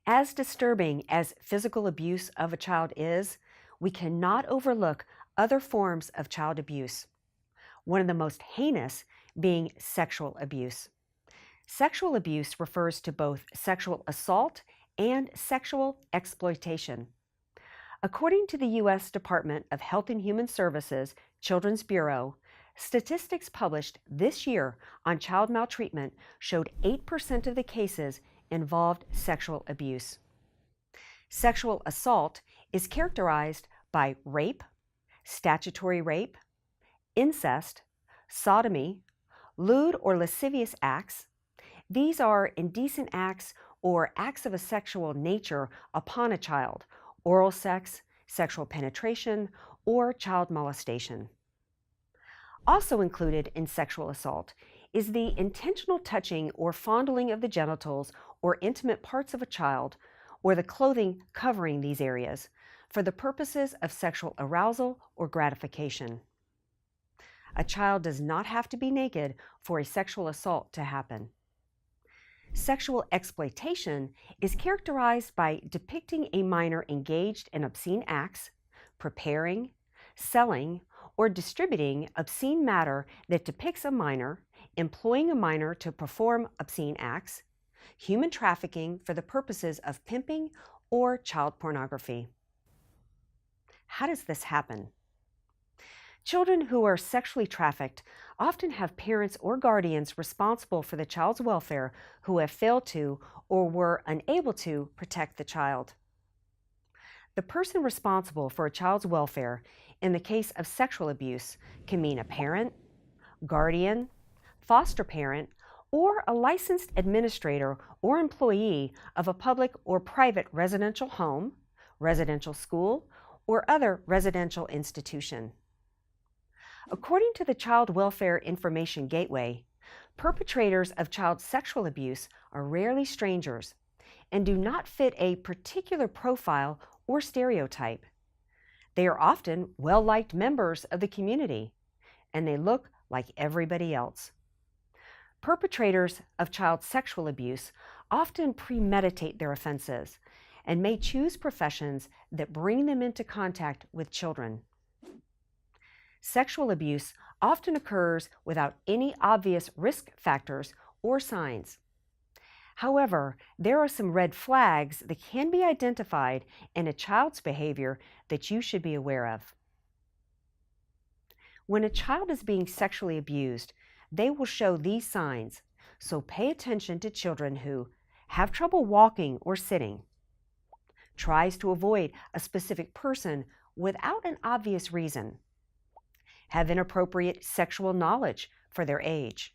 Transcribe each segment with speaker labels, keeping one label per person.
Speaker 1: As disturbing as physical abuse of a child is, we cannot overlook other forms of child abuse, one of the most heinous being sexual abuse. Sexual abuse refers to both sexual assault and sexual exploitation. According to the U.S. Department of Health and Human Services Children's Bureau, statistics published this year on child maltreatment showed 8% of the cases involved sexual abuse. Sexual assault is characterized by rape, statutory rape, incest, sodomy, lewd or lascivious acts. These are indecent acts or acts of a sexual nature upon a child, oral sex, sexual penetration, or child molestation. Also included in sexual assault is the intentional touching or fondling of the genitals or intimate parts of a child, or the clothing covering these areas, for the purposes of sexual arousal or gratification. A child does not have to be naked for a sexual assault to happen. Sexual exploitation is characterized by depicting a minor engaged in obscene acts, preparing, selling, or distributing obscene matter that depicts a minor, employing a minor to perform obscene acts, human trafficking for the purposes of pimping or child pornography. How does this happen? Children who are sexually trafficked often have parents or guardians responsible for the child's welfare who have failed to or were unable to protect the child. The person responsible for a child's welfare in the case of sexual abuse can mean a parent, guardian, foster parent, or a licensed administrator or employee of a public or private residential home, residential school, or other residential institution. According to the Child Welfare Information Gateway, perpetrators of child sexual abuse are rarely strangers and do not fit a particular profile or stereotype. They are often well-liked members of the community, and they look like everybody else. Perpetrators of child sexual abuse often premeditate their offenses and may choose professions that bring them into contact with children. Sexual abuse often occurs without any obvious risk factors or signs. However, there are some red flags that can be identified in a child's behavior that you should be aware of. When a child is being sexually abused, they will show these signs, so pay attention to children who have trouble walking or sitting, tries to avoid a specific person without an obvious reason, have inappropriate sexual knowledge for their age,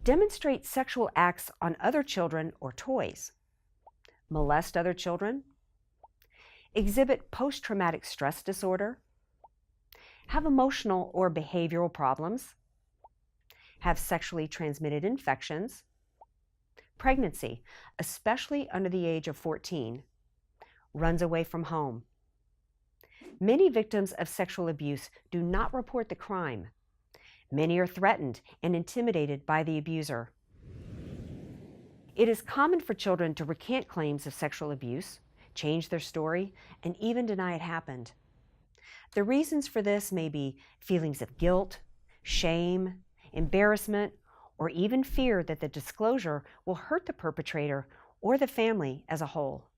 Speaker 1: demonstrate sexual acts on other children or toys, molest other children, exhibit post-traumatic stress disorder, have emotional or behavioral problems, have sexually transmitted infections, pregnancy, especially under the age of 14, runs away from home. Many victims of sexual abuse do not report the crime. Many are threatened and intimidated by the abuser. It is common for children to recant claims of sexual abuse, change their story, and even deny it happened. The reasons for this may be feelings of guilt, shame, embarrassment, or even fear that the disclosure will hurt the perpetrator or the family as a whole.